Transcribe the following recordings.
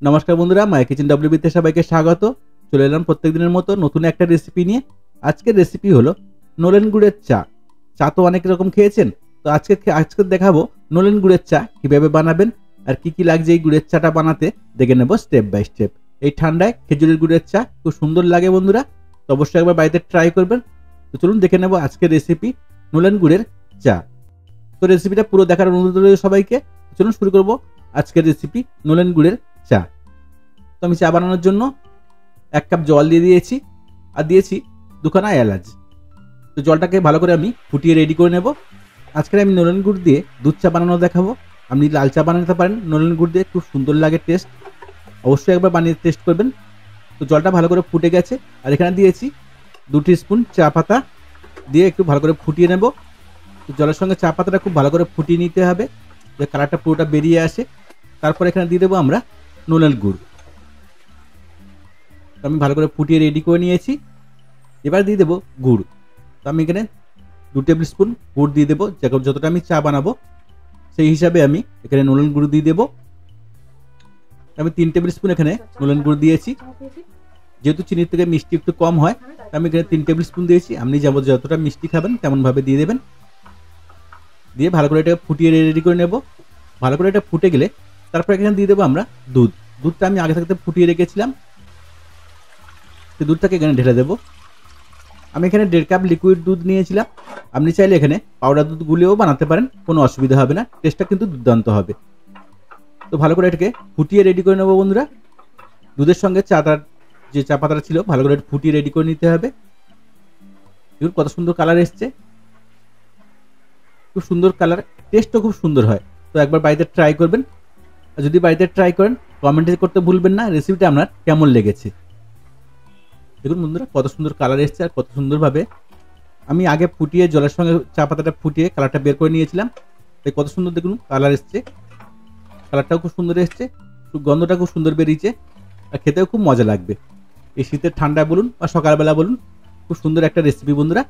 নমস্কার বন্ধুরা, মাই কিচেন ডব্লিউবিতে সবাইকে স্বাগত। চলে এলাম প্রত্যেক দিনের মতো নতুন একটা রেসিপি নিয়ে। আজকের রেসিপি হলো নলেন গুড়ের চা। চা তো অনেক রকম খেয়েছেন, তো আজকে দেখাবো নলেন গুড়ের চা কিভাবে বানাবেন আর কি কি লাগছে এই গুড়ের চাটা বানাতে, দেখে নেব স্টেপ বাই স্টেপ। এই ঠান্ডায় খেজুরের গুড়ের চা খুব সুন্দর লাগে বন্ধুরা, তো অবশ্যই একবার বাড়িতে ট্রাই করবেন। তো চলুন দেখে নেব আজকের রেসিপি নলেন গুড়ের চা। তো রেসিপিটা পুরো দেখার অনুরোধ রইল সবাইকে। চলুন শুরু করব আজকের রেসিপি নলেন গুড়ের চা। তো আমি চা বানানোর জন্য 1 কাপ জল দিয়ে দিয়েছি আর দিয়েছি 2খানা এলাচ। তো জলটাকে ভালো করে আমি ফুটিয়ে রেডি করে নেব। আজকে আমি নলেন গুড় দিয়ে দুধ চা বানানো দেখাবো। আপনি লাল চা বানাতে পারেন, নলেন গুড় দিয়ে খুব সুন্দর লাগে টেস্ট, অবশ্যই একবার বানিয়ে টেস্ট করবেন। তো জলটা ভালো করে ফুটে গেছে আর এখানে দিয়েছি 2 টিস্পুন চা পাতা দিয়ে একটু ভালো করে ফুটিয়ে নেব। তো জলের সঙ্গে চা পাতাটা খুব ভালো করে ফুটিয়ে নিতে হবে, যে কালারটা পুরোটা বেরিয়ে আসে। তারপর এখানে দিয়ে দেবো আমরা নলেন গুড়। তো আমি ভালো করে ফুটিয়ে রেডি করে নিয়েছি। এবার দিয়ে দেবো গুড়। তো আমি এখানে 2 টেবিল স্পুন গুড় দিয়ে দেবো, যতটা আমি চা বানাবো সেই হিসাবে আমি এখানে নলেন গুড় দিয়ে দেবো। আমি 3 টেবিল স্পুন এখানে নলেন গুড় দিয়েছি। যেহেতু চিনির থেকে মিষ্টি একটু কম হয়, আমি এখানে 3 টেবিল স্পুন দিয়েছি। আপনি যতটা মিষ্টি খাবেন তেমনভাবে দিয়ে দেবেন। দিয়ে ভালো করে এটা ফুটিয়ে রেডি করে নেব। ভালো করে এটা ফুটে গেলে তারপর এখানে দিয়ে দেবো আমরা দুধ। দুধটা আমি আগে থাকতে ফুটিয়ে রেখেছিলাম, সেই দুধটাকে এখানে ঢেলে দেবো। আমি এখানে 1.5 কাপ লিকুইড দুধ নিয়েছিলাম। আপনি চাইলে এখানে পাউডার দুধ গুলিয়েও বানাতে পারেন, কোনো অসুবিধা হবে না, টেস্টটা কিন্তু দুর্দান্ত হবে। তো ভালো করে এটাকে ফুটিয়ে রেডি করে নেবো বন্ধুরা। দুধের সঙ্গে যে চা পাতাটা ছিল ভালো করে ফুটিয়ে রেডি করে নিতে হবে। দেখুন কত সুন্দর কালার এসছে, খুব সুন্দর কালার, টেস্টও খুব সুন্দর হয়। তো একবার বাড়িতে ট্রাই করবেন, আর যদি বাড়িতে ট্রাই করেন কমেন্টে করতে ভুলবেন না রেসিপিটা আপনার কেমন লেগেছে। দেখুন বন্ধুরা কত সুন্দর কালার এসছে আর কত সুন্দরভাবে আমি আগে ফুটিয়ে জলের সঙ্গে চা পাতাটা ফুটিয়ে কালারটা বের করে নিয়েছিলাম। তাই কত সুন্দর দেখুন কালার এসছে, কালারটাও খুব সুন্দর এসছে, গন্ধটা খুব সুন্দর বেরিয়েছে আর খেতেও খুব মজা লাগবে। এই শীতের ঠান্ডা বলুন বা সকালবেলা বলুন, খুব সুন্দর একটা রেসিপি বন্ধুরা।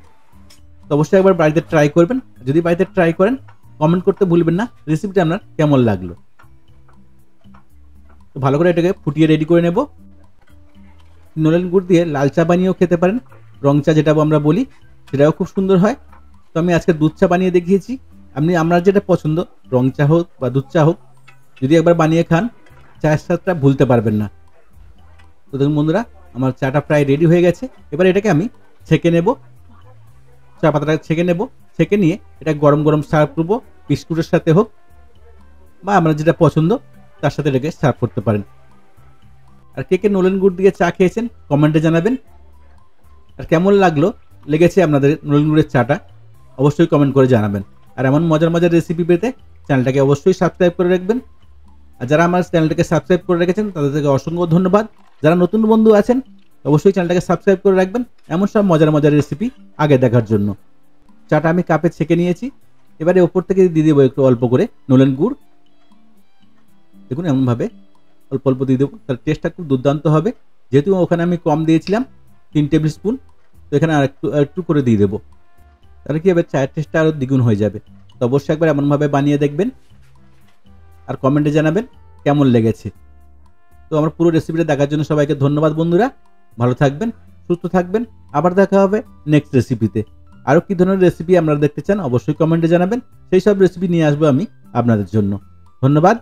তো অবশ্যই একবার বাড়িতে ট্রাই করবেন। যদি বাড়িতে ট্রাই করেন কমেন্ট করতে ভুলবেন না রেসিপিটা আপনার কেমন লাগলো। তো ভালো করে এটাকে ফুটিয়ে রেডি করে নেব। নলেন গুড় দিয়ে লাল চা বানিয়েও খেতে পারেন, রং চা যেটা আমরা বলি সেটাও খুব সুন্দর হয়। তো আমি আজকে দুধ চা বানিয়ে দেখিয়েছি। আপনার যেটা পছন্দ, রং চা হোক বা দুধ চা হোক, যদি একবার বানিয়ে খান চায়ের স্বাদটা ভুলতে পারবেন না। তো দেখুন বন্ধুরা আমার চাটা প্রায় রেডি হয়ে গেছে। এবার এটাকে আমি ছেঁকে নেব, চা পাতাটা ছেঁকে নেব। ছেঁকে নিয়ে এটা গরম গরম সার্ভ করবো, বিস্কুটের সাথে হোক বা আপনার যেটা পছন্দ তার সাথে এটাকে সার্ভ করতে পারেন। আর কে কে নলেন গুড় দিয়ে চা খেয়েছেন কমেন্টে জানাবেন। আর কেমন লেগেছে আপনাদের নলেন গুড়ের চাটা অবশ্যই কমেন্ট করে জানাবেন। আর এমন মজার মজার রেসিপি পেতে চ্যানেলটাকে অবশ্যই সাবস্ক্রাইব করে রাখবেন। আর যারা আমার চ্যানেলটাকে সাবস্ক্রাইব করে রেখেছেন তাদেরকে অসংখ্য ধন্যবাদ। যারা নতুন বন্ধু আছেন অবশ্যই চ্যানেলটাকে সাবস্ক্রাইব করে রাখবেন এমন সব মজার মজার রেসিপি আগে দেখার জন্য। চাটা আমি কাপে ছেঁকে নিয়েছি। এবারে ওপর থেকে দিয়ে দেবো একটু অল্প করে নলেন গুড়। দেখুন এমনভাবে অল্প অল্প দিয়ে দেবো, তার টেস্টটা খুব দুর্দান্ত হবে। যেহেতু ওখানে আমি কম দিয়েছিলাম 3 টেবিল স্পুন, তো এখানে আর একটু করে দিয়ে দেবো, তাহলে কি হবে চায়ের টেস্টটা আরও দ্বিগুণ হয়ে যাবে। তো অবশ্যই একবার এমনভাবে বানিয়ে দেখবেন আর কমেন্টে জানাবেন কেমন লেগেছে। তো আমার পুরো রেসিপিটা দেখার জন্য সবাইকে ধন্যবাদ বন্ধুরা। ভালো থাকবেন, সুস্থ থাকবেন, আবার দেখা হবে নেক্সট রেসিপিতে। আরও কী ধরনের রেসিপি আপনারা দেখতে চান অবশ্যই কমেন্টে জানাবেন, সেই সব রেসিপি নিয়ে আসবো আমি আপনাদের জন্য। ধন্যবাদ।